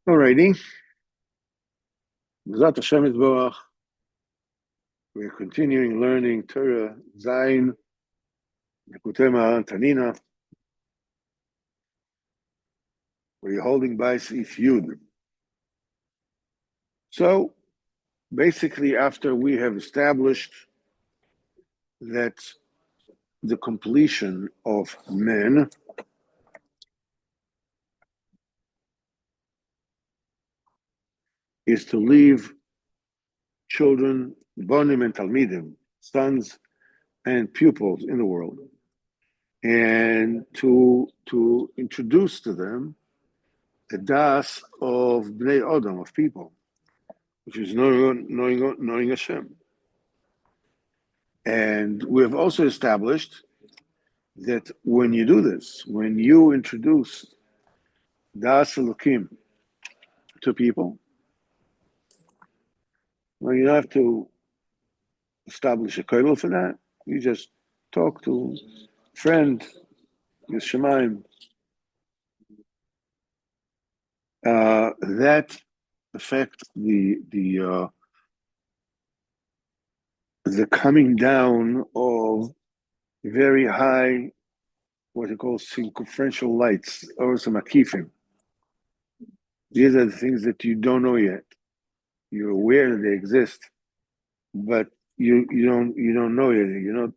Alrighty. B'ezrat Hashem Yitbarach. We're continuing learning Torah Zayin, Likutey Moharan II. We're holding by Seif Yud. So, basically, after we have established that the completion of men is to leave children, bonim and talmidim, sons and pupils in the world, and to introduce to them the das of Bnei Adam, of people, which is knowing Hashem. And we have also established that when you do this, when you introduce das Elokim to people, well, you don't have to establish a kollel for that. You just talk to a friend, Yishamayim. That affects the coming down of very high, what you call circumferential lights, or some akifim. These are the things that you don't know yet. You're aware that they exist, but you don't know yet.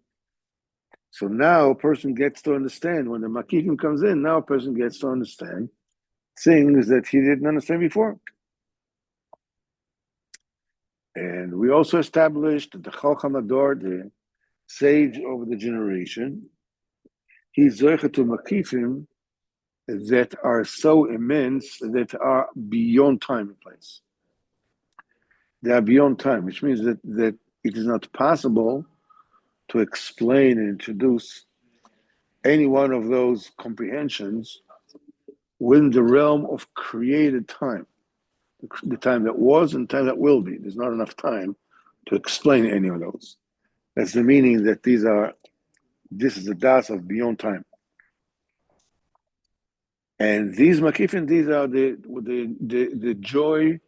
So now a person gets to understand when the makifim comes in. Now a person gets to understand things that he didn't understand before. And we also established that the Chacham Ador, the sage over the generation, he's zoche to makifim that are so immense that are beyond time and place. They are beyond time, which means that it is not possible to explain and introduce any one of those comprehensions within the realm of created time, the time that was and time that will be. There's not enough time to explain any of those. That's the meaning that this is the das of beyond time. And these makifin, these are the joy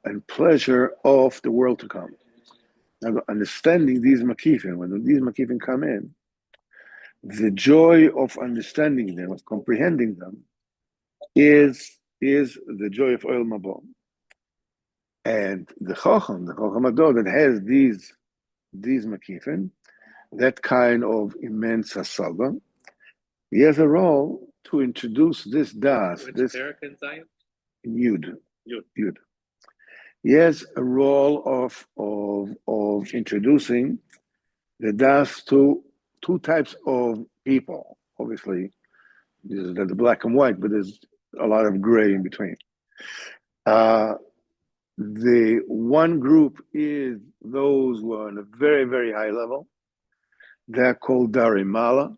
and pleasure of the world to come. Now, understanding these makifin, when these makifin come in, the joy of understanding them, of comprehending them, is the joy of Oil Mabon. And the Chacham Ador that has these makifin, that kind of immense hasava, he has a role to introduce this das, this Yud. He has a role of introducing the das to two types of people. Obviously, there's the black and white, but there's a lot of gray in between. The one group is those who are on a very, very high level. They're called Darimala,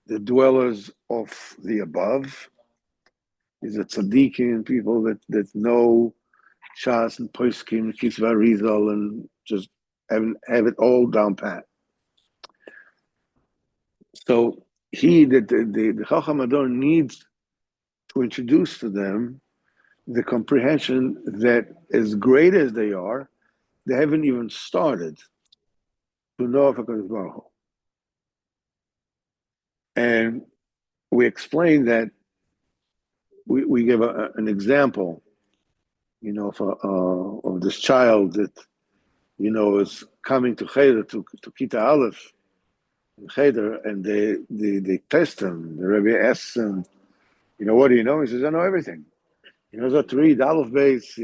the dwellers of the above. These are tzaddikim, people that know Shas and Poskim, Kisva Rizal, and just have it all down pat. So the Chacham Ador needs to introduce to them the comprehension that as great as they are, they haven't even started to know HaKadosh Baruch Hu. And we explain that we give an example, of this child that, is coming to Cheder, to Kita Aleph, Cheder, and they test him. The Rebbe asks him, what do you know? He says, I know everything. He knows how to read Aleph Beis,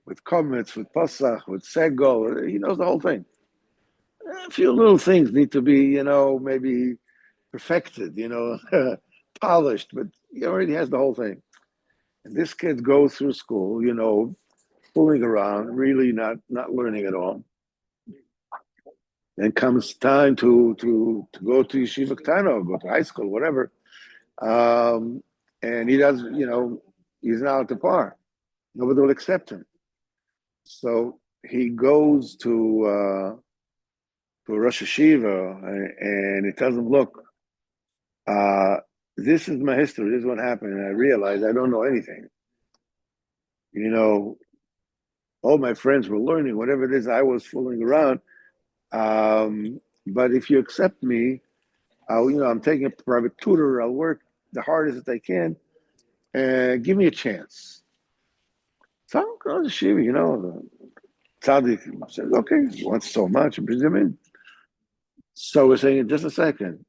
with Kometz, with Pasach, with Segol. He knows the whole thing. A few little things need to be, maybe perfected, polished, but he already has the whole thing. And this kid goes through school, fooling around, really not learning at all. Then comes time to go to Yeshiva Ktana, go to high school, whatever. And he does, he's not at the par. Nobody will accept him. So he goes to Rosh Yeshiva, and he tells him, look, this is my history. This is what happened, and I realized I don't know anything. You know, all my friends were learning whatever it is. I was fooling around. But if you accept me, I'm taking a private tutor. I'll work the hardest that I can, and give me a chance. So I'm going to Shiva, the tzaddik says, okay, he wants so much, brings him in. So we're saying, just a second.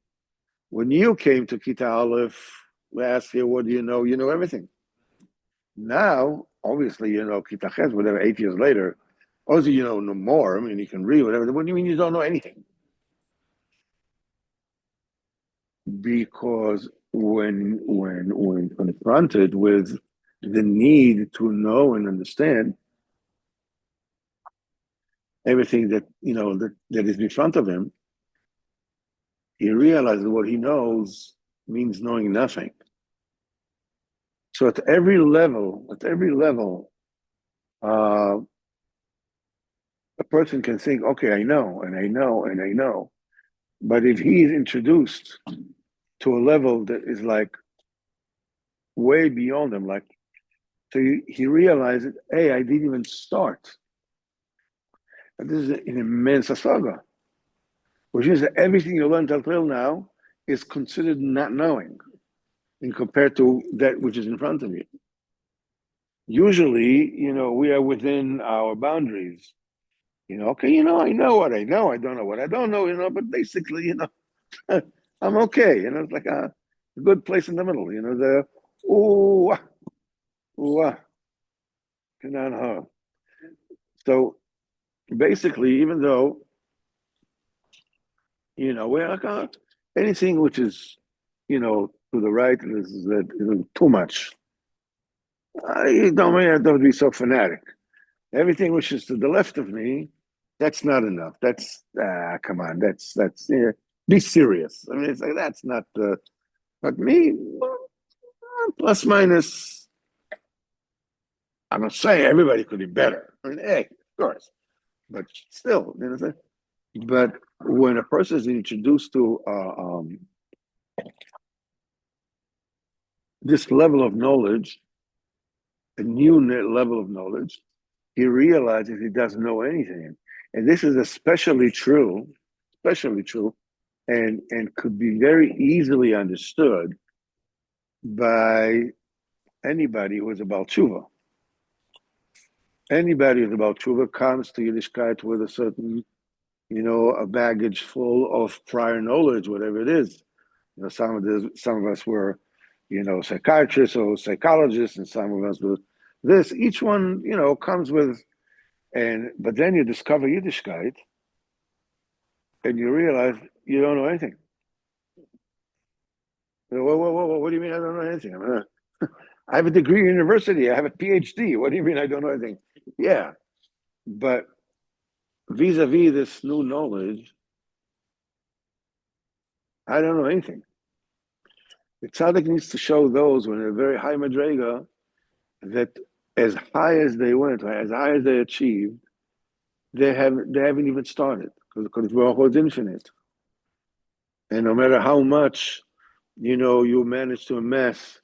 When you came to Kita Aleph last year, what do you know? You know everything. Now, obviously, Kita Ches, whatever, 8 years later, also you know no more. I mean, you can read whatever. What do you mean you don't know anything? Because when confronted with the need to know and understand everything that is in front of him, he realizes what he knows means knowing nothing. So at every level, a person can think, okay, I know, and I know, and I know. But if he is introduced to a level that is like way beyond him, like, so he realizes, hey, I didn't even start. And this is an immense saga, which means that everything you learned until now is considered not knowing in compared to that which is in front of you. Usually, we are within our boundaries. Okay, I know what I know. I don't know what I don't know, but basically, I'm okay. It's like a good place in the middle, the, ooh, ooh, so basically, even though, we're like, anything which is, to the right is too much. You don't have to be so fanatic. Everything which is to the left of me, that's not enough. That's come on. Be serious. I mean, it's like that's not the. But me, well, plus minus. I'm not saying everybody could be better. I mean, hey, of course, but still, But when a person is introduced to this level of knowledge, a new level of knowledge, he realizes he doesn't know anything. And this is especially true, and could be very easily understood by anybody who is about tshuva. Anybody who's about tshuva comes to Yiddishkeit with a certain, a baggage full of prior knowledge, whatever it is. Some of us were, psychiatrists or psychologists, and some of us were this. Each one, comes with, but then you discover Yiddishkeit, and you realize you don't know anything. Whoa, what do you mean I don't know anything? I have a degree in university. I have a PhD. What do you mean I don't know anything? Yeah, but vis-a-vis this new knowledge, I don't know anything. The tzaddik needs to show those when they're very high madrega that as high as they went, as high as they achieved, they haven't even started because Baruch Hu is infinite, and no matter how much you manage to amass,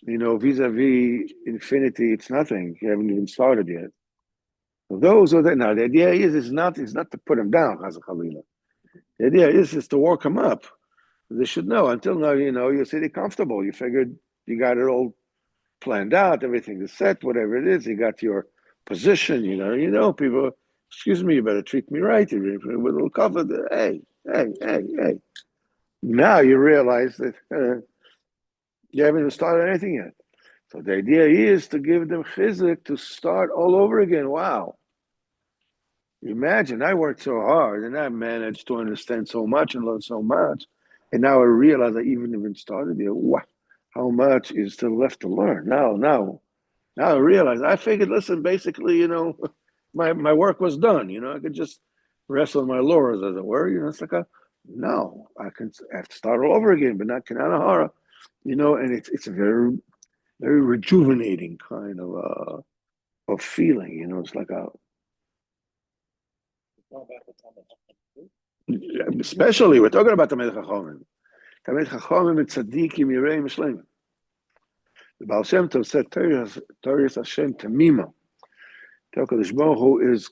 vis-a-vis infinity, it's nothing. You haven't even started yet. So those are the now. The idea is not to put them down, Chazal. The idea is to work them up. They should know. Until now, you're sitting comfortable. You figured you got it all planned out, everything is set, whatever it is. You got your position. People. Excuse me, you better treat me right. You're with a little cover. Hey. Now you realize that you haven't even started anything yet. So the idea is to give them chizuk to start all over again. Wow. Imagine, I worked so hard and I managed to understand so much and learn so much. And now I realize I even started here. Wow, how much is still left to learn? Now I realize. I figured, listen, basically, my work was done. I could just rest on my laurels, as it were. It's like no, I have to start all over again, but not Kananahara. And it's a very, very rejuvenating kind of feeling. It's like especially we're talking about the Melech HaChomer. Tamed Chachomim and Tzaddikim Yireim Shleimim. The Baal Shem Tov said, Torah Hashem Tamima. HaKadosh Baruch Hu is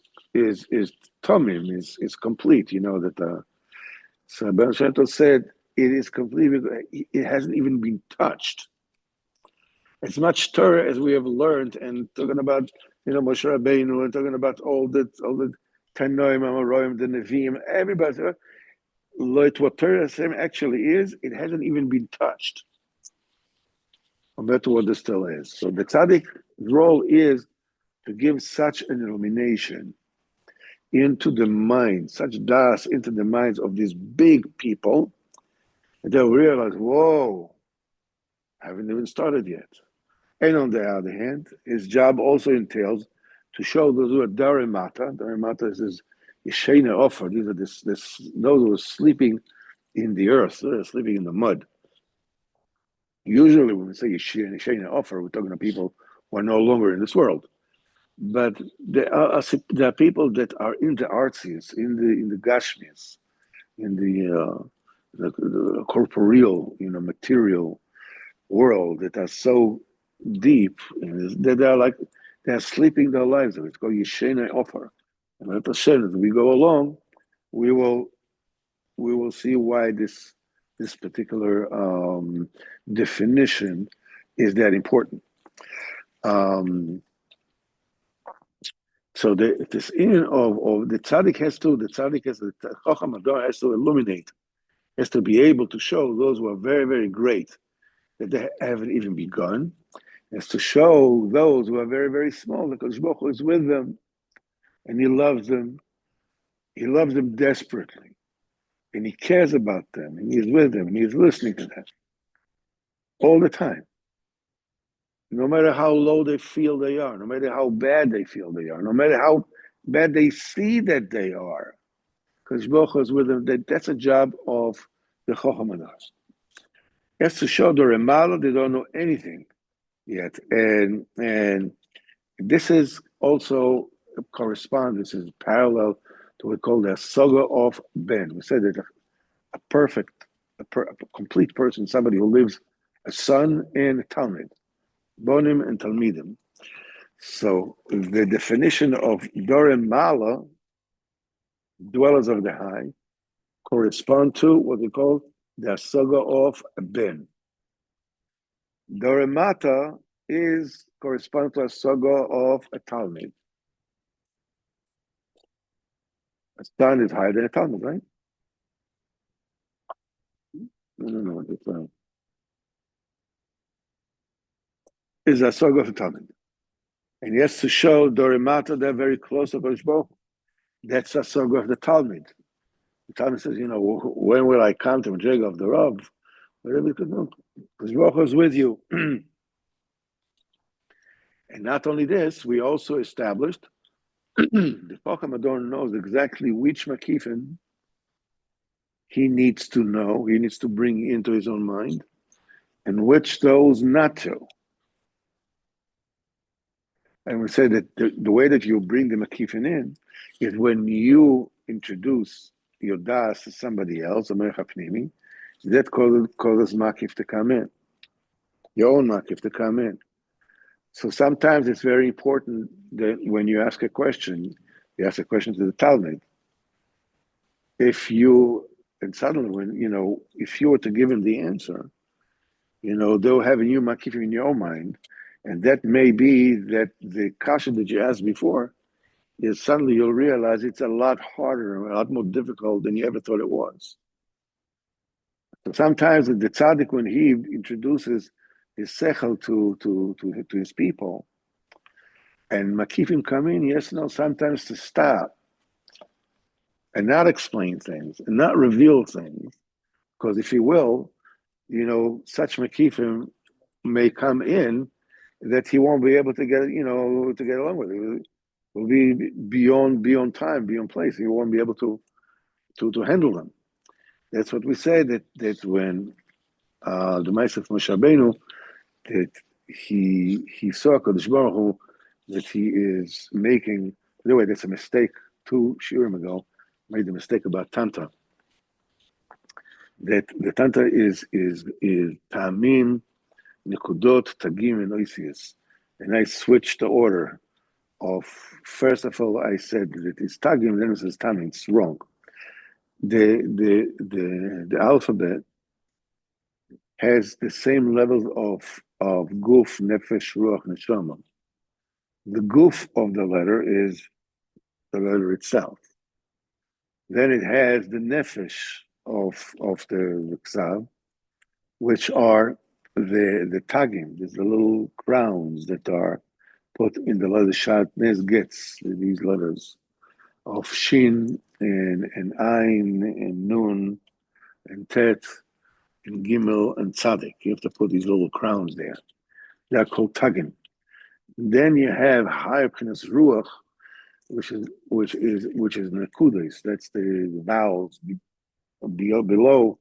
Tamim, is complete. You know that. So Baal Shem Tov said it is complete because it hasn't even been touched. As much Torah as we have learned, and talking about Moshe Rabbeinu, and talking about all the Tanoim, Amoraim, the Nevi'im, everybody. What Torah Hashem actually is, it hasn't even been touched compared to what the still is. So the tzaddik role is to give such an illumination into the mind, such das into the minds of these big people, that they'll realize, whoa, I haven't even started yet. And on the other hand, his job also entails to show those who are darimata. Darimata is this yeshena offer. These are those who are sleeping in the earth, sleeping in the mud. Usually when we say yeshena offer, we're talking to people who are no longer in this world. But there are people that are in the artsies, in the gashmis, in the corporeal, material world that are so deep that they're sleeping their lives. It's called Yeshena offer. And let us share as we go along, we will see why this particular definition is that important. So this in of the tzaddik the Chacham Ador has to illuminate, has to be able to show those who are very, very great that they haven't even begun, has to show those who are very, very small that Kadosh Baruch Hu is with them, and He loves them. He loves them desperately, and He cares about them, and He's with them, and He's listening to them all the time. No matter how low they feel they are, no matter how bad they feel they are, no matter how bad they see that they are, because Baruch Hu is with them. That's a job of the Chacham Ador. Has to show the Remala they don't know anything yet, and this is also corresponds. This is parallel to what we call the Saga of Ben. We said that a complete person, somebody who lives a son and a Talmud. Bonim and Talmidim. So the definition of Dorem Mala, dwellers of the high, correspond to what we call the Saga of Ben. Dorem Mata corresponds to a Saga of a Talmud. A son is higher than a Talmud, right? No. Is a Saga of a Talmud. And he has to show Dorimata, they're very close to Kodesh Baruch Hu. That's a Saga of the Talmud. The Talmud says, when will I come to Majega of the Rav? Whatever you could know. Kodesh Baruch Hu is with you. And not only this, we also established the Chacham Ador knows exactly which Makifin he needs to know, he needs to bring into his own mind, and which those not to. And we say that the way that you bring the Makifin in is when you introduce your das to somebody else, a Merech HaPnimi, that causes Makif to come in, your own Makif to come in. So sometimes it's very important that when you ask a question, you ask a question to the Talmud. If you were to give him the answer, they'll have a new Makif in your mind. And that may be that the kasha that you asked before is suddenly you'll realize it's a lot harder, a lot more difficult than you ever thought it was. So sometimes the tzaddik, when he introduces his sechel to his people, and makifim come in, he has to know sometimes to stop and not explain things and not reveal things, because if he will, such makifim may come in that he won't be able to get along with it. It will be beyond time, beyond place. He won't be able to handle them. That's what we say that when the Ma'aseh Moshe Rabbeinu, that he saw Kadosh Baruch Hu, that he is making. By the way, that's a mistake. 2 shiurim ago, made the mistake about Tanta. that the Tantra is Tamim, Nikudot, Tagim, and Oisius. And I switched the order of, first of all, I said that it's Tagim, then it says Tamim. It's wrong. The alphabet has the same levels of guf, nefesh, ruach, neshama. The guf of the letter is the letter itself. Then it has the nefesh of the ksav, which are the tagim. There's the little crowns that are put in the letter shat nes gets, these letters of shin and ayin and nun and tet and gimel and tzaddik. You have to put these little crowns there. They're called tagim. Then you have higher p'chinas ruach, which is nekudas. That's the vowels below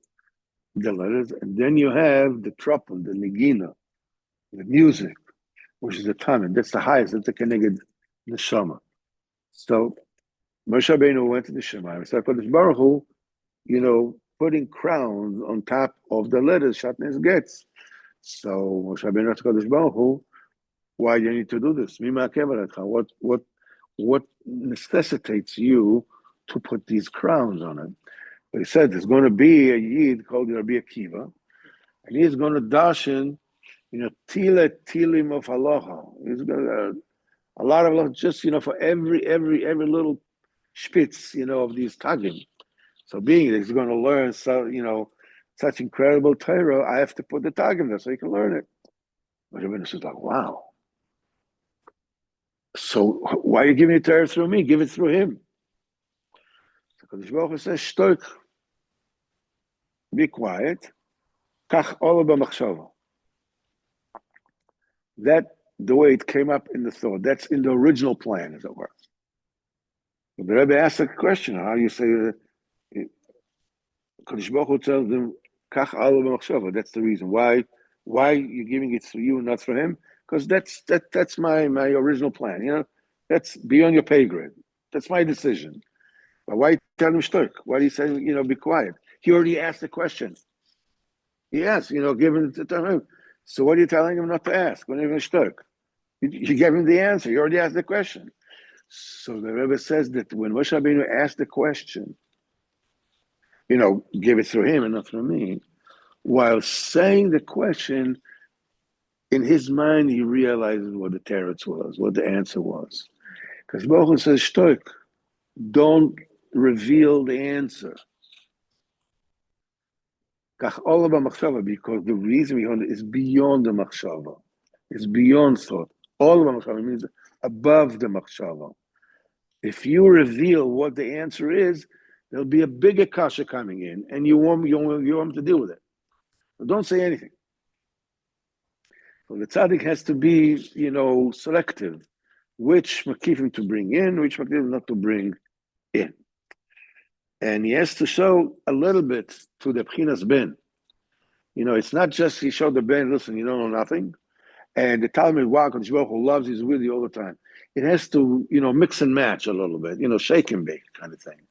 the letters, and then you have the trumpet, the negina, the music, which is the tamen. That's the highest. That's the keneged neshama. So Moshe Rabbeinu went to the Shemayim. So Kodesh Baruch Hu, putting crowns on top of the letters Shatnes gets. So Moshe Rabbeinu asked Kodesh Baruch Hu, why do you need to do this? What necessitates you to put these crowns on it? But he said there's going to be a Yid called Rabbi Akiva, and he's going to darshan, tile tilim of halacha. He's going to a lot of halacha, just for every little spitz, of these tagim. So being that he's going to learn such incredible Torah, I have to put the tagim there so he can learn it. But Rabbi says like, wow. So why are you giving it Torah through me? Give it through him. So Kodesh Baruch Hu says, shtoik, be quiet. Kach ola b'machshava. That, the way it came up in the thought, that's in the original plan, as it were. But the Rebbe asked a question, how you say, Kodesh Baruch Hu tells them, Kach ola b'machshava. That's the reason. Why you're giving it through you and not through him? Because that's my original plan. That's beyond your pay grade. That's my decision. But why tell him shtuk? Why do you say, be quiet? He already asked the question. He asked, give him to tell him. So what are you telling him not to ask? When you're shtuk? You gave him the answer. You already asked the question. So the Rebbe says that when Moshe Rabbeinu asked the question, give it through him and not through me, while saying the question, in his mind, he realizes what the teretz was, what the answer was. Because Baruch Hu says, shtoik, don't reveal the answer. Because the reason behind it is beyond the machshava. It's beyond thought. All of machshava means above the machshava. If you reveal what the answer is, there'll be a bigger kasha coming in, and you want to deal with it. But don't say anything. So the tzaddik has to be, selective, which makifim to bring in, which makifim not to bring in. And he has to show a little bit to the Pchinas Ben. It's not just he showed the Ben, listen, you don't know nothing. And the Talmud, wow, Kodesh Baruch Hu loves his will all the time. It has to, mix and match a little bit, shake and bake kind of thing.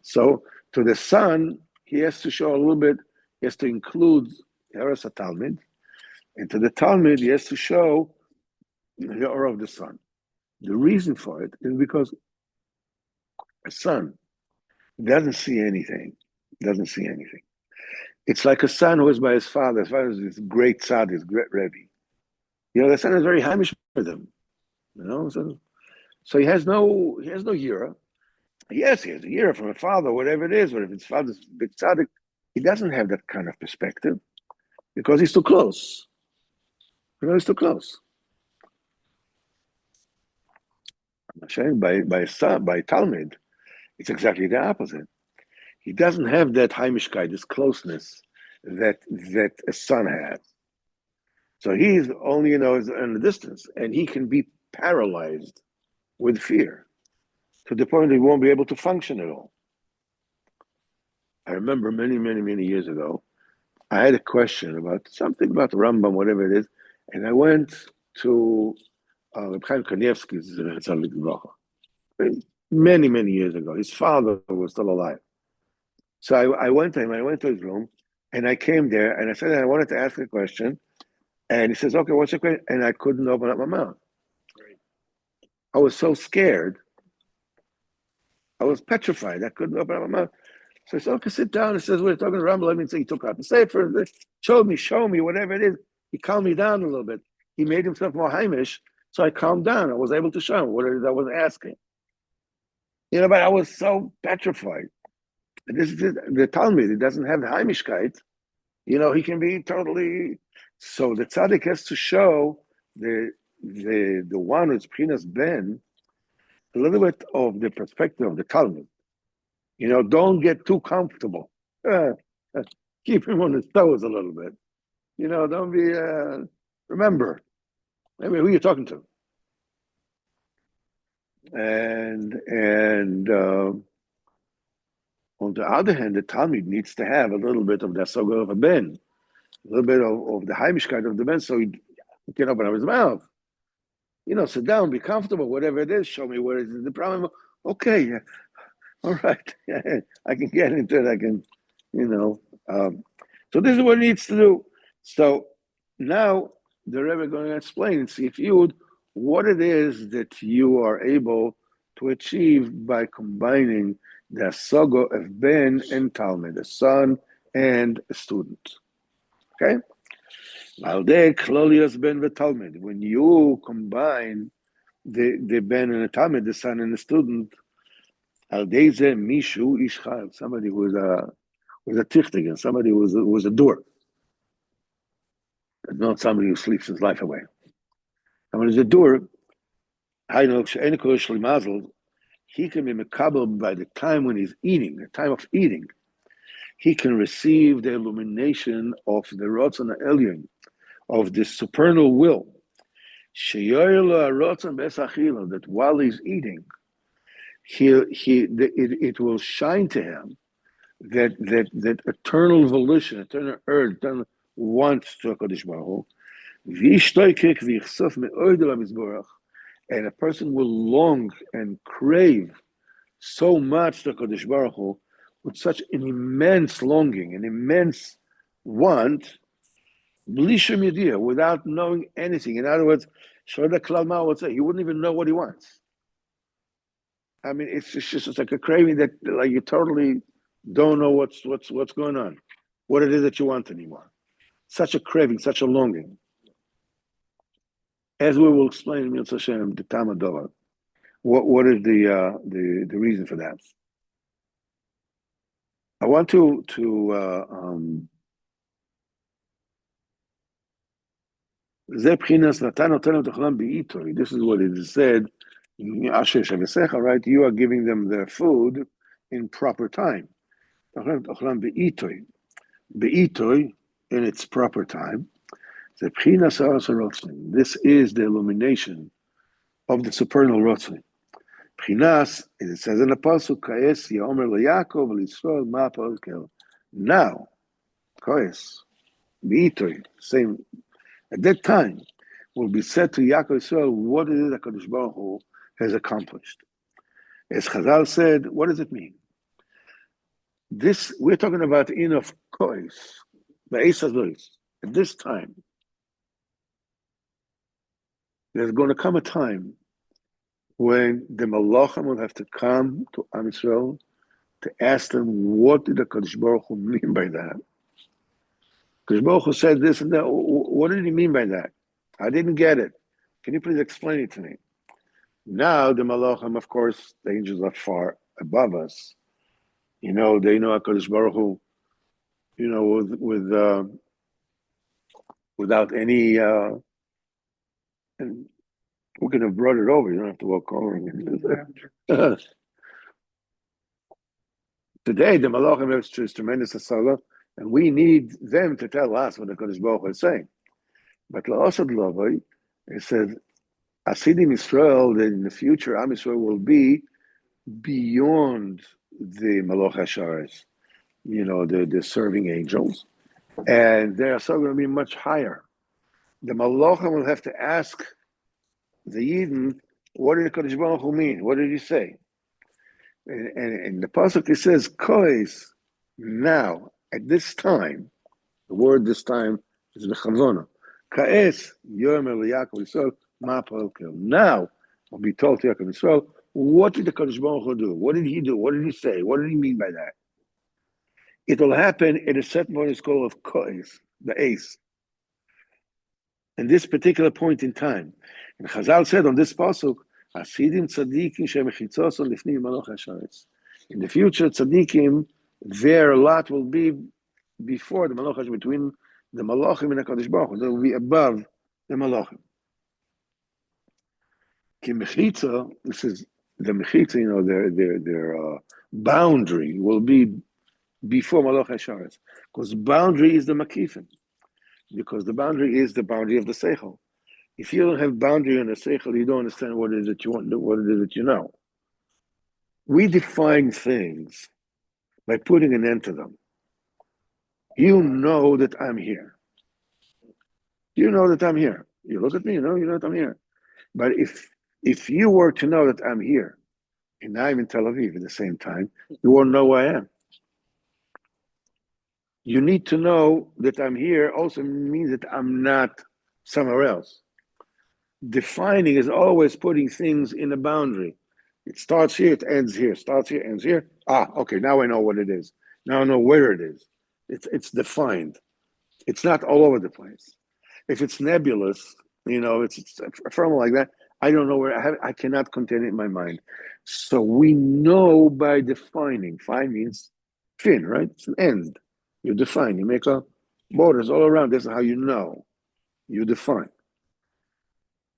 So to the son, he has to show a little bit, he has to include Eres Talmud. And to the Talmud, he has to show the aura of the son. The reason for it is because a son doesn't see anything. It's like a son who is by his father. His father is this great tzaddik, this great Rebbe. The son is very hamish with him. So he has no yira. Yes, he has a yira from a father, whatever it is. But if his father's big tzaddik, he doesn't have that kind of perspective because he's too close. He's too close. By Talmud, it's exactly the opposite. He doesn't have that heimishkeit, this closeness that a son has. So he's only, in a distance, and he can be paralyzed with fear to the point that he won't be able to function at all. I remember many, many, many years ago, I had a question about something about the Rambam, whatever it is, and I went to Reb Chaim Kanievsky's many, many years ago. His father was still alive. So I went to him, I went to his room, And I came there and I said, I wanted to ask a question. And he says, okay, what's your question? And I couldn't open up my mouth. I was so scared. I was petrified. I couldn't open up my mouth. So I said, okay, sit down. He says, we're talking to Rambam. Let me say, he took out the sefer, showed me, show me, whatever it is. He calmed me down a little bit. He made himself more Heimish. So I calmed down. I was able to show him what it is I was asking. But I was so petrified. This is the Talmud. He doesn't have the Heimishkeit. He can be totally. So the tzaddik has to show the one who's Prinas Ben a little bit of the perspective of the Talmud. Don't get too comfortable. Keep him on his toes a little bit. Don't be. Remember, who you're talking to. And on the other hand, the Talmud needs to have a little bit of the Soga of a Ben, a little bit of the Heimishkeit of the Ben, so he can open up his mouth. Sit down, be comfortable, whatever it is, show me where is the problem. Okay, all right, I can get into it, I can, so this is what it needs to do. So now the Rebbe is going to explain and see if you would, what it is that you are able to achieve by combining the Sogo of Ben and Talmud, a son and a student. Okay? When you combine the Ben and the Talmud, the son and the student, somebody who was a tichtigen, somebody who was a doer, not somebody who sleeps his life away. Somebody who's a doer, he can be mekabel by the time when he's eating, the time of eating. He can receive the illumination of the Ratzon Elyon, of the supernal will. That while he's eating, it will shine to him that eternal volition, eternal urge, eternal wants to HaKadosh Baruch Hu. And a person will long and crave so much to HaKadosh Baruch Hu, with such an immense longing, an immense want, without knowing anything. In other words, Shoda Klalma would say, he wouldn't even know what he wants. I mean, it's like a craving that like you totally don't know what's going on, what it is that you want anymore. Such a craving, such a longing. As we will explain in Mitzvah Hashem, the Tamadova, what is the reason for that? I want to this is what it is said, right? You are giving them their food in proper time. In its proper time. This is the illumination of the supernal Rotzin. It says in the Pasuk, now, same, at that time, will be said to Yaakov Israel what it is that HaKadosh Baruch Hu has accomplished. As Chazal said, what does it mean? This, we're talking about in of Kois, at this time, there's going to come a time when the Malachim will have to come to Am Yisrael to ask them, what did the HaKadosh Baruch Hu mean by that? HaKadosh Baruch Hu said this and that. What did he mean by that? I didn't get it. Can you please explain it to me? Now the Malachim, of course, the angels are far above us. They know HaKadosh Baruch Hu, without any, and we could have brought it over. You don't have to walk over. Today, the Malachim have tremendous asala, and we need them to tell us what the HaKadosh Baruch Hu is saying. But La'asad Lavai, it says, Asidim Yisrael, that in the future, Am Yisrael will be beyond the Malach HaSharis, the serving angels, and they are so going to be much higher. The Malachim will have to ask the Yidden, what did the Kodesh Baruch Hu mean? What did he say? And the Pasuk, it says, Kois, now, at this time, The word this time is Bechavona. Ka'es, Yomer Yaakov Yisrael, Ma Pa'alkel. Now, I'll be told to Yaakov Yisrael, what did the Kadosh Baruch Hu do? What did he do? What did he say? What did he mean by that? It will happen at a certain point. It's called of Ka'es, the ace. In this particular point in time. And Chazal said on this pasuk, Asidim tzadikim shemechitzos lifnim maloch hasharetz. In the future, tzadikim, their lot will be before the malach, between the malachim and the Kadosh Baruch Hu. They will be above the malachim. Ki mechitza, this is the mechitza, their boundary will be before malach hasharetz, because boundary is the makifin. Because the boundary is the boundary of the seichel. If you don't have boundary on the seichel, you don't understand what it is that you want, what it is that you know. We define things by putting an end to them. You know that I'm here. You know that I'm here. You look at me, you know that I'm here. But if you were to know that I'm here, and I'm in Tel Aviv at the same time, you won't know who I am. You need to know that I'm here also means that I'm not somewhere else. Defining is always putting things in a boundary. It starts here, it ends here. Starts here, ends here. Okay, now I know what it is. Now I know where it is. It's defined. It's not all over the place. If it's nebulous, it's a formula like that, I don't know where, I cannot contain it in my mind. So we know by defining. Fine means fin, right? It's an end. You define, you make borders all around. This is how you know. You define.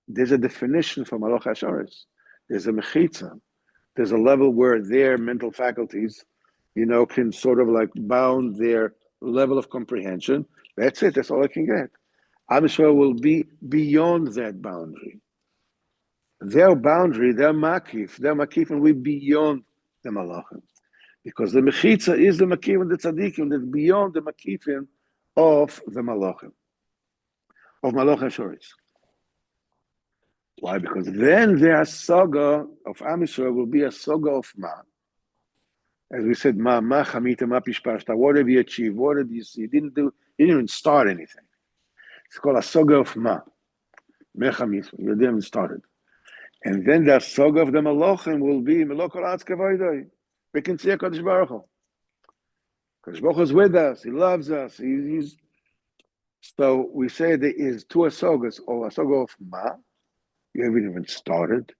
There's a definition for Malach HaSharetz. There's a mechitza. There's a level where their mental faculties, can sort of like bound their level of comprehension. That's it. That's all I can get. Am Yisrael will be beyond that boundary. Their boundary, their makif will be beyond the malachim. Because the mechitza is the makif and the tzaddikim that's beyond the makifim of the malachim, of malach hashoretz. Why? Because then their saga of Am Yisrael will be a saga of ma. As we said, ma chamita, ma pishpashta. What have you achieved? What did you see? You didn't even start anything. It's called a saga of ma. Mechamit. You didn't start it. And then the saga of the malachim will be melokol atz kavoidoi. We can see a Kadosh Baruch Hu. Kadosh Baruch Hu is with us. He loves us. So we say there is two asogas, or asoga of ma. You haven't even started.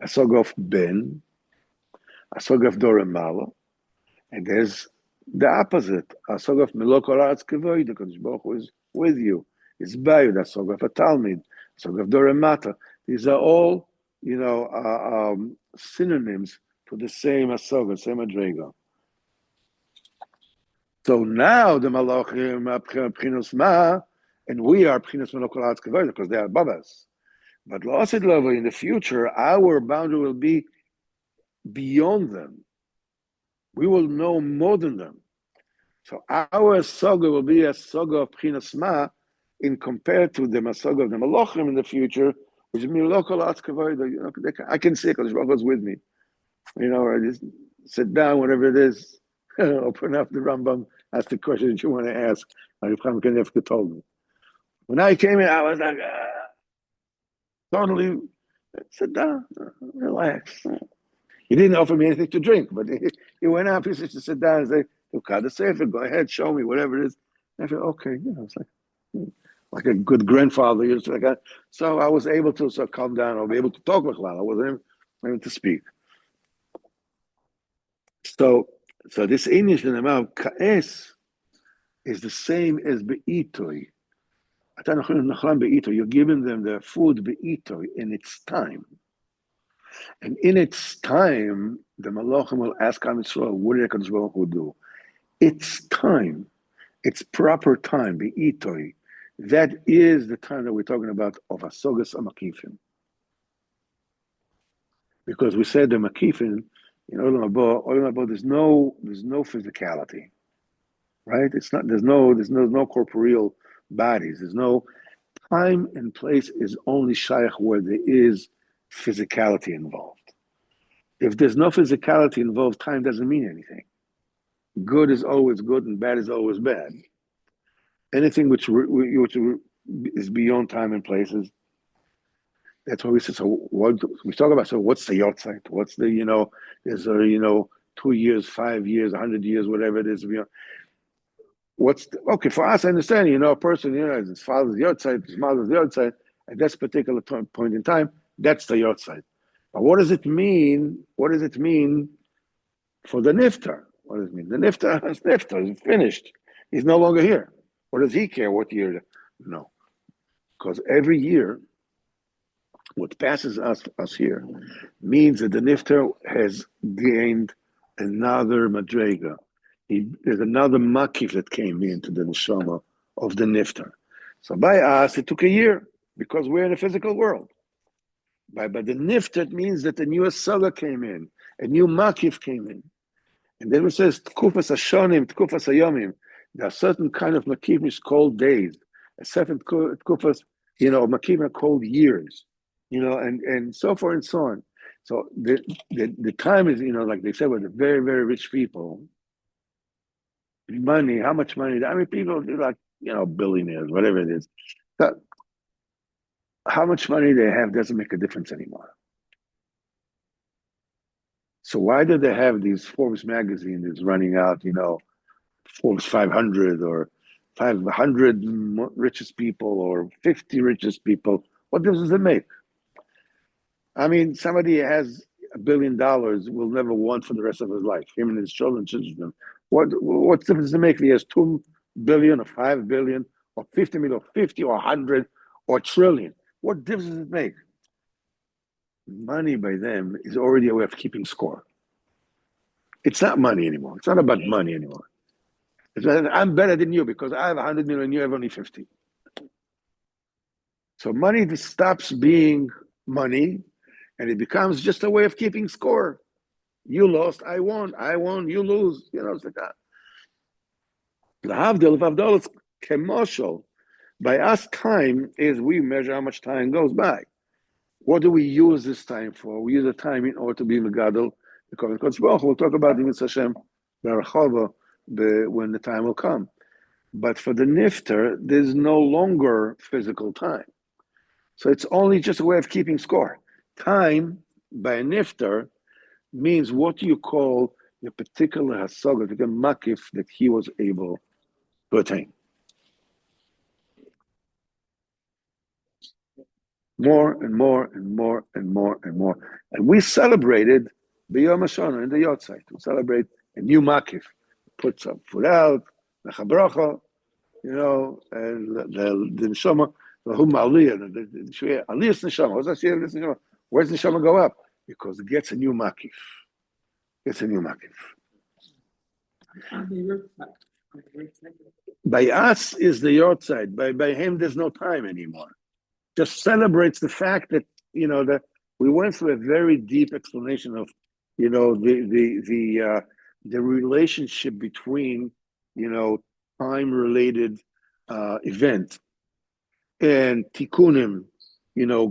Asoga of ben. Asoga of doremalo. And there's the opposite. Asoga of melokol atz kavoid. The Kadosh Baruch Hu is with you. It's by you. The asoga of a talmid. Asoga of doremata. These are all, synonyms for the same asoga, same adrega. So now the malachim are pchinos ma, and we are pchinos melokol atz kavoid because they are above us. But l'osid level in the future, our boundary will be beyond them. We will know more than them. So our saga will be a saga of pchinos ma, in compared to the saga of the malachim in the future, which is melokol atz kavoid. I can see Kadosh Baruch Hu is with me. I just sit down, whatever it is, open up the Rambam, ask the question that you want to ask. Like Chaim Kanevka told me. When I came in, I was like, totally sit down, relax. He didn't offer me anything to drink, but he went out, he said to sit down and say, okay, the Sefer, go ahead, show me, whatever it is. And I said, okay, it's like a good grandfather. So I was able to calm down, I'll be able to talk with Lala. I wasn't able to speak. So this English in the mouth, ka'es, is the same as be'itoi. You're giving them their food be'itoi in its time. And in its time, the malachim will ask Am Yisrael, what did HaKadosh Baruch Hu do? It's time. It's proper time, be'itoi. That is the time that we're talking about of asogas amakifim. Because we said the makifim, in Olam Haba, there's no physicality, right? It's not. There's no corporeal bodies. There's no time and place is only shaykh where there is physicality involved. If there's no physicality involved, time doesn't mean anything. Good is always good and bad is always bad. Anything which is beyond time and places. That's what we said. So what we talk about? So what's the yahrzeit? What's the is there 2 years, 5 years, 100 years, whatever it is. What's okay for us? I understand. A person his father's yahrzeit, his mother's yahrzeit at this particular point in time. That's the yahrzeit. But what does it mean? What does it mean for the niftar? What does it mean? The niftar is niftar. He's finished. He's no longer here. What does he care what year? No, because every year what passes us here means that the nifter has gained another madrega. There's another makif that came into the neshama of the nifter. So by us, it took a year because we're in a physical world. By the nifter, it means that a new saga came in, a new makif came in. And then it says, tkufas ashonim, tkufas ayomim. There are certain kind of makif called days. A certain tkufas, makif are called years. And so forth and so on. So the time is, like they said, with the very, very rich people, money, how much money? I mean, people like, billionaires, whatever it is. But how much money they have doesn't make a difference anymore. So why do they have these Forbes magazine that's running out, Forbes 500 or 500 richest people or 50 richest people? What difference does it make? I mean, somebody has $1 billion will never want for the rest of his life. Him and his children. What difference does it make if he has 2 billion or 5 billion or 50 million or 50 or 100 or trillion? What difference does it make? Money by them is already a way of keeping score. It's not money anymore. It's not about money anymore. I'm better than you because I have 100 million, you have only 50. So money just stops being money and it becomes just a way of keeping score. You lost, I won. I won, you lose. It's like that. The Havdil of Havdil is commercial. By us, time is we measure how much time goes by. What do we use this time for? We use the time in order to be Megadol. Because we'll talk about the Mitzvah Hashem when the time will come. But for the nifter, there's no longer physical time. So it's only just a way of keeping score. Time by a nifter means what you call the particular hasaga, the makif that he was able to attain. More and more and more and more and more. And we celebrated B'Yom HaShana in the yahrzeit. We celebrate a new makif. Put some food out, Lecha Bracha, and the neshama, the aliyah, the aliyah's neshama. What's that neshama? Where's the neshama go up? Because it gets a new makif. It's a new makif. By us is the yahrzeit. By him, there's no time anymore. Just celebrates the fact that that we went through a very deep explanation of the relationship between time-related event and tikkunim,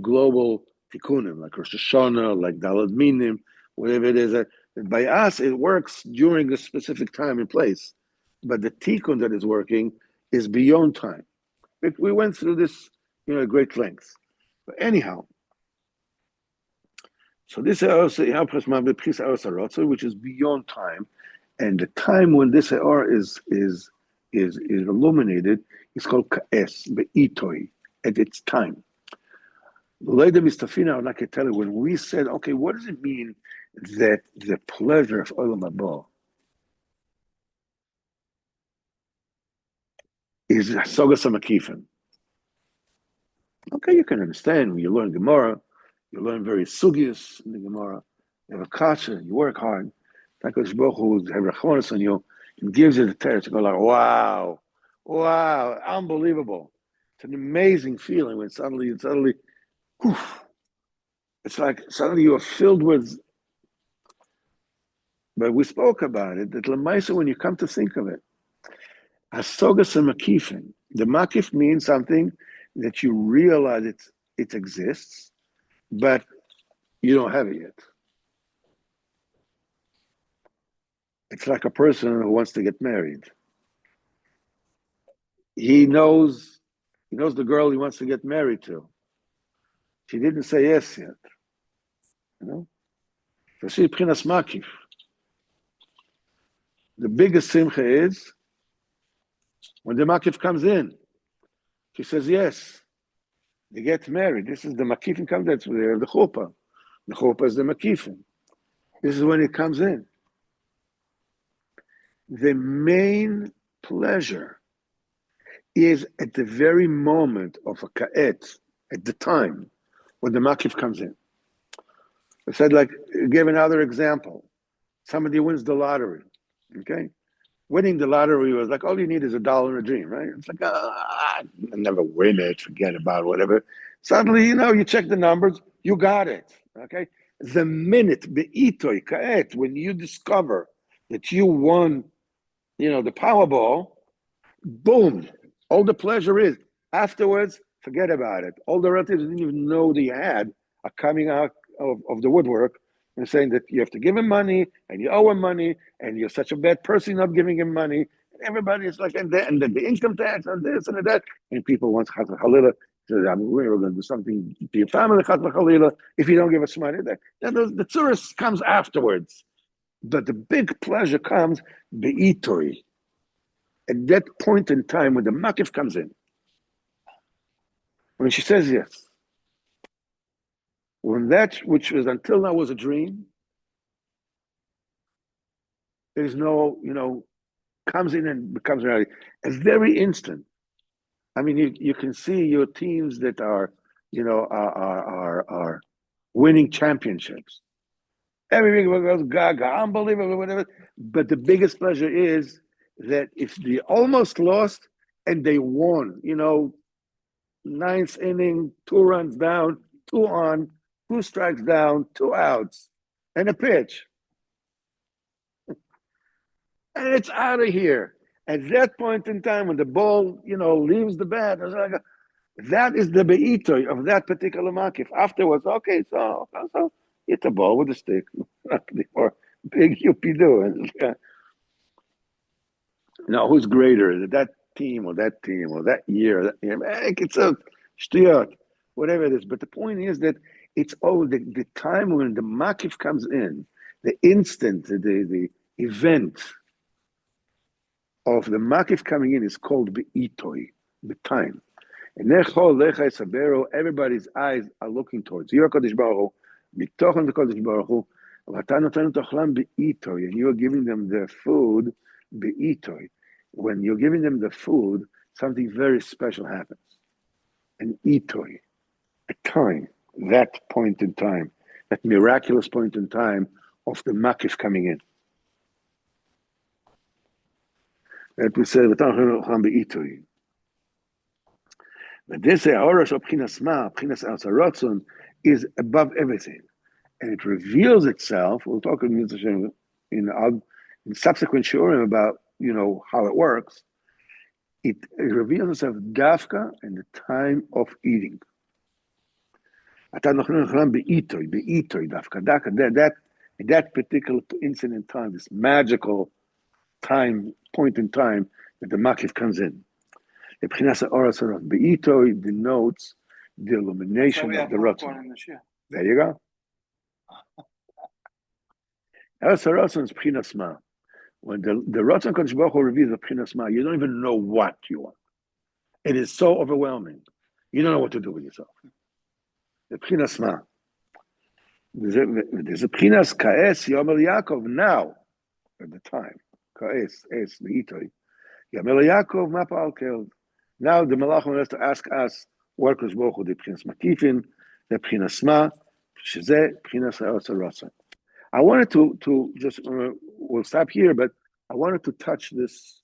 global tikkunim like Rosh Hashanah, like Dalad Minim, whatever it is. That by us it works during a specific time and place, but the tikkun that is working is beyond time. We went through this great lengths. But anyhow, so this is which is beyond time, and the time when this is illuminated is called ka'es be'itoi at its time. When we said, okay, what does it mean that the pleasure of Olam Haba is Sogas HaMakifim? Okay, you can understand when you learn Gemara, you learn various sugyas in the Gemara, you have a kasha, you work hard. HaKadosh Baruch Hu has rachmanis on you and gives you the teretz to go like, wow, unbelievable. It's an amazing feeling when suddenly, whew, it's like suddenly you are filled with. But we spoke about it that lemaisa, when you come to think of it, hasogas makifin. The makif means something that you realize it exists, but you don't have it yet. It's like a person who wants to get married. he knows the girl he wants to get married to. She didn't say yes yet. So she Pchinas Makif. The biggest simcha is when the Makif comes in. She says yes. They get married. This is the Makifin comes. That's the chuppah. The chuppah is the Makifin. This is when it comes in. The main pleasure is at the very moment of a ka'et, at the time when the Makif comes in. I said, give another example. Somebody wins the lottery, okay? Winning the lottery was like, all you need is $1 in a dream, right? It's like, I never win it, forget about whatever. Suddenly, you check the numbers, you got it, okay? The minute, be'itoy, ka'et, when you discover that you won, the Powerball, boom, all the pleasure is. Afterwards, forget about it. All the relatives didn't even know that you had are coming out of the woodwork and saying that you have to give him money and you owe him money and you're such a bad person not giving him money. And everybody is like, and then the income tax and this and that. And people want Chas v'Chalila. We're going to do something to your family, Chas v'Chalila, if you don't give us money. The tourist comes afterwards. But the big pleasure comes be'itoi. At that point in time when the makif comes in, when she says yes, when that which was until now was a dream, there's no, comes in and becomes reality. A very instant. I mean, you can see your teams that are, are winning championships. Everything goes gaga, unbelievable, whatever. But the biggest pleasure is that if they almost lost and they won, ninth inning, 2 runs down, 2 on, 2 strikes down, 2 outs, and a pitch. And it's out of here. At that point in time, when the ball, leaves the bat, that is the be'itoy of that particular makif. Afterwards, okay, so hit the ball with a stick, or big yuppie do. Now, who's greater, that team or that year? It's a shtiyot, whatever it is. But the point is that it's the time when the makif comes in, the instant, the event of the makif coming in is called be'itoy, the time. And everybody's eyes are looking towards you, Kodesh Baruch Hu, mitochen the Kodesh Baruch Hu, and you are giving them the food be'itoy. When you're giving them the food, something very special happens. An itoy, a time, that point in time, that miraculous point in time of the makif coming in. That we say, but this Orash of Pchinas Ma, Pchinas Asaratzon, is above everything. And it reveals itself, we'll talk in subsequent shiurim about, how it works. It reveals itself dafka in the time of eating. That particular instant in time, this magical point in time that the makif comes in. The Pchinas Orasarot Be'itoy denotes the illumination of the Ratzon. There you go. Orasarot is Pchinas Ma. When the Ratzon Kodesh Baruch Hu reveals the Pchinas Ma, you don't even know what you want. It is so overwhelming. You don't know what to do with yourself. The Pchinas Ma. There's a Pchinas Ka'es Yomer Yaakov now, at the time. Ka'es, Es, Be'itoy. Yomer Yaakov Mapal Kel. Now the Malachim has to ask us, what Kodesh Baruch Hu, the Pchinas Makifin, the Pchinas Ma, Shezeh, Pchinas Ha'osarasa. I wanted to just, we'll stop here, but I wanted to touch this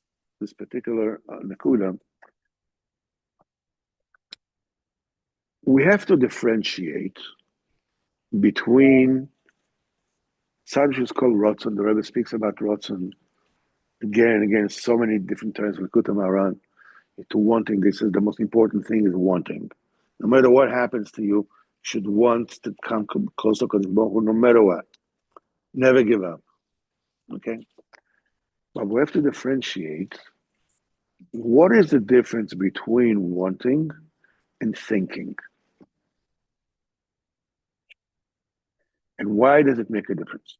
particular nakuda. We have to differentiate between something is called Ratzon. The Rebbe speaks about Ratzon again and again, so many different terms. Likutey Moharan to wanting. This is the most important thing is wanting. No matter what happens to you, you should want to come close to Kodesh Baruch Hu, no matter what. Never give up. Okay? But we have to differentiate What is the difference between wanting and thinking? And why does it make a difference?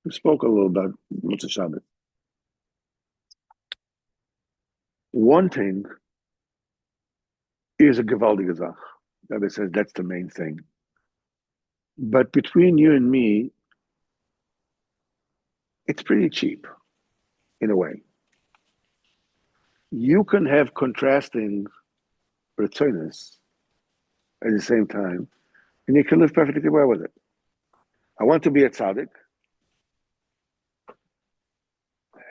We spoke a little about Motzei Shabbat. Wanting is a gewaltige Sache. Rabbi says that's the main thing. But between you and me, it's pretty cheap in a way. You can have contrasting returners at the same time, and you can live perfectly well with it. I want to be a tzaddik,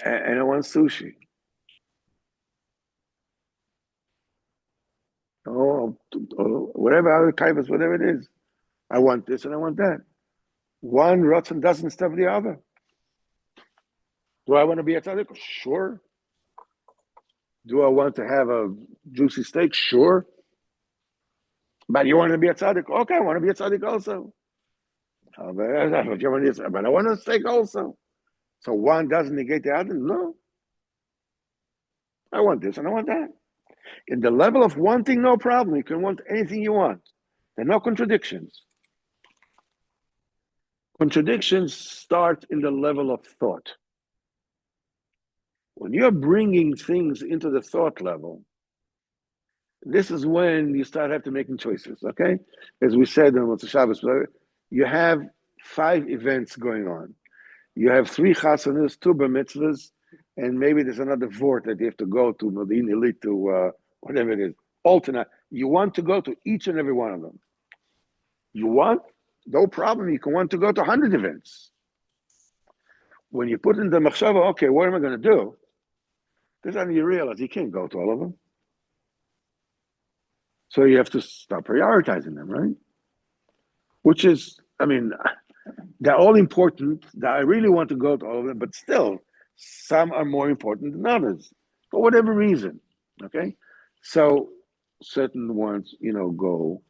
and I want sushi. Or whatever other type is, whatever it is. I want this and I want that. One rotten doesn't stop the other. Do I want to be a tzaddik? Sure. Do I want to have a juicy steak? Sure. But you want to be a tzaddik? Okay, I want to be a tzaddik also. But I want a steak also. So one doesn't negate the other? No. I want this and I want that. In the level of wanting, no problem. You can want anything you want. There are no contradictions. Contradictions start in the level of thought. When you're bringing things into the thought level, this is when you start having to making choices, okay? As we said in Motzei Shabbos, you have 5 events going on. You have 3 chasanas, 2 bar mitzvahs, and maybe there's another vort that you have to go to, Modin Elite, to whatever it is. Alternate. You want to go to each and every one of them. You want? No problem. You can want to go to 100 events. When you put in the machshava, okay, what am I going to do? This time you realize you can't go to all of them. So you have to start prioritizing them, right? Which is, I mean, they're all important. I really want to go to all of them, but still, some are more important than others for whatever reason, okay? So certain ones, go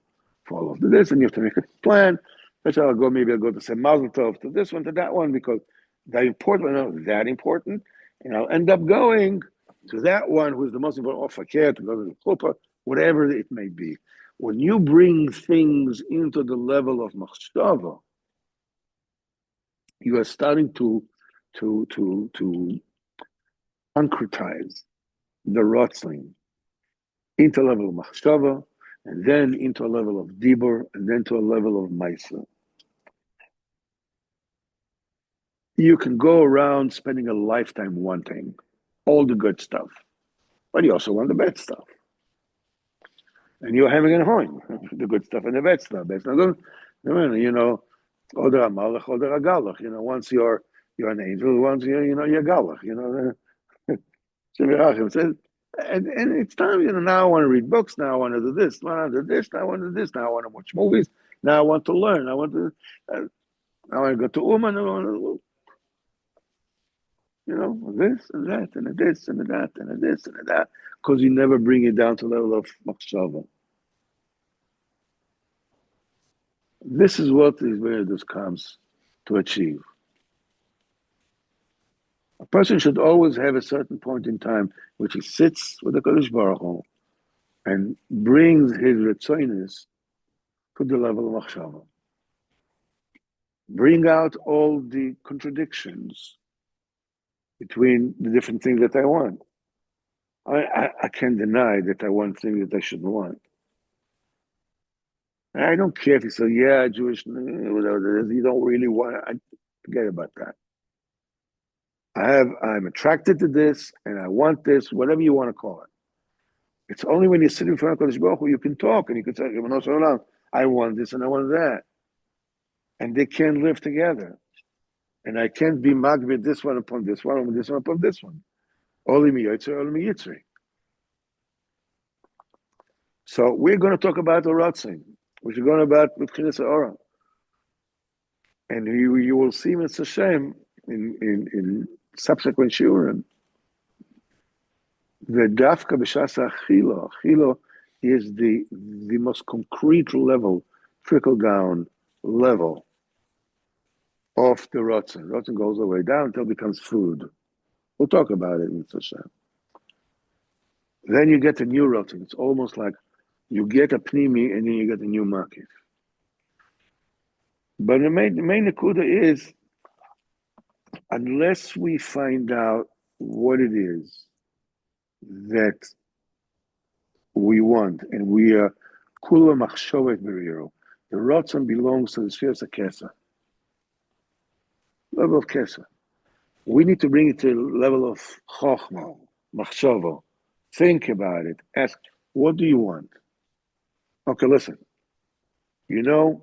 follow this, and you have to make a plan. Maybe I'll go to say Mazel Tov to this one, to that one, because they're important, not that important, and I'll end up going to that one who's the most important, or fakir, to go to the chuppah, whatever it may be. When you bring things into the level of machshava, you are starting to concretize the rotzling into a level of machshava, and then into a level of dibur, and then to a level of maisa. You can go around spending a lifetime wanting all the good stuff, but you also want the bad stuff. And you're having a home, the good stuff and the bad stuff. That's not good. Oder a malach, oder a galach. Once you're an angel, once you're galach. And it's time. Now I want to read books. Now I want to do this. Now I want to do this. Now I want to do this. Now I want to watch movies. Now I want to learn. I want to go to Uman. I want to, this and that and this and that and this and that, because you never bring it down to the level of machshava. This is what these Vedas comes to achieve. A person should always have a certain point in time which he sits with the Kadosh Baruch Hu and brings his retzonos to the level of machshava. Bring out all the contradictions between the different things that I want. I can't deny that I want things that I shouldn't want. I don't care if you say, yeah, Jewish, whatever it is, you don't really want it. Forget about that. I'm attracted to this, and I want this, whatever you want to call it. It's only when you sit in front of Kodesh Baruch Hu you can talk, and you can say, I want this and I want that. And they can't live together. And I can't be magbid this one upon this one, and this one upon this one. Oli mi yotzei, oli mi yitzri. So we're going to talk about the Ratzin, which is going about B'chinas Ha'ora. And you will see Mitzvah Hashem in subsequent shiurim. The dafka b'shas achilo. Achilo is the most concrete level, trickle down level of the Ratzin. Ratzin goes all the way down until it becomes food. We'll talk about it in Mitzvah Hashem. Then you get a new rotten. It's almost like you get a pnimi and then you get a new makif. But the main nakuda is, unless we find out what it is that we want, and we are kula machshovet b'riro, the rotzen belongs to the sphere of kesa, level of kesa. We need to bring it to the level of chokhmah, machshava. Think about it. Ask, what do you want? Okay, listen. You know,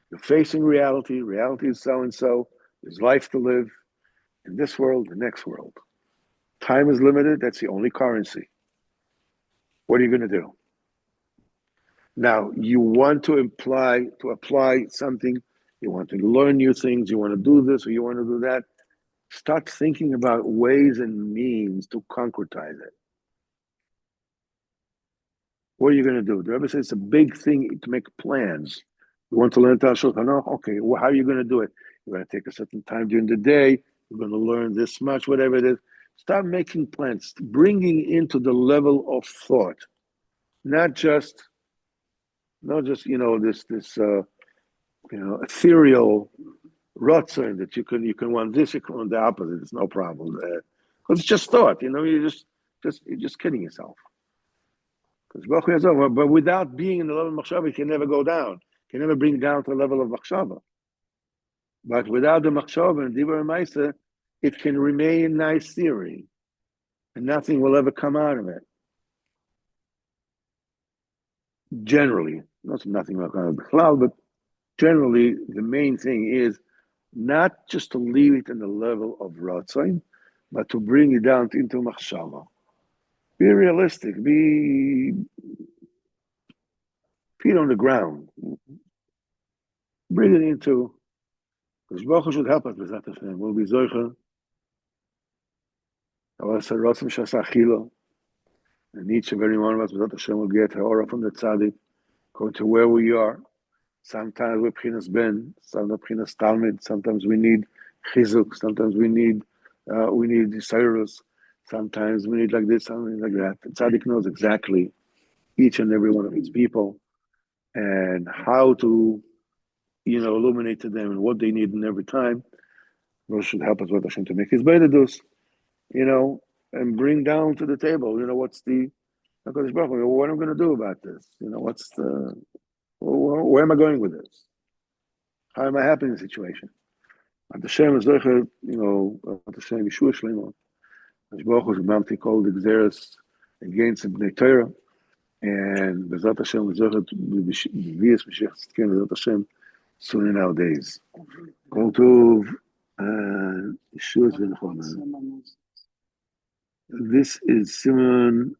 you're facing reality. Reality is so and so. There's life to live in this world, the next world. Time is limited. That's the only currency. What are you going to do? Now, you want to apply something. You want to learn new things. You want to do this or you want to do that. Start thinking about ways and means to concretize it. What are you going to do? The Rebbe says it's a big thing to make plans. You want to learn Tal Shulchan Aruch? Okay, well, how are you going to do it? You're going to take a certain time during the day. You're going to learn this much, whatever it is. Start making plans, bringing into the level of thought, not just this ethereal rotzen that you can want this, you can want the opposite. It's no problem because it's just thought. You're just kidding yourself. But without being in the level of machshava, it can never go down. It can never bring down to the level of machshava. But without the machshava and dibur and ma'aseh, it can remain nice theory, and nothing will ever come out of it. Generally, nothing will come out of the cloud, but generally, the main thing is not just to leave it in the level of ratzain, but to bring it down into machshava. Be realistic. Be feet on the ground. Bring it into. Because Baruch should help us with that. We'll be zoicha. And each and every one of us, with Hashem, will get aura from the tzaddik, according to where we are. Sometimes we're pchinas ben, sometimes pchinas talmid. Sometimes we need chizuk. Sometimes we need desirus. Sometimes we need like this, something like that. The tzaddik knows exactly each and every one of his people and how to, illuminate to them and what they need in every time. Those should help us with Hashem to make his beidadus, and bring down to the table, what's the HaKadosh Baruch Hu, what am I going to do about this? Where am I going with this? How am I happy in the situation? At Hashem is Hashem Yeshua Shlema. HaKadosh Baruch Hu is about to call the Xeris against the Bnei Torah, and Bezat Hashem is Zocher to be Mashiach Tzidkenu, Bezat Hashem, soon in our days. Kol Tov, Yeshua Zvinachon. This is Simon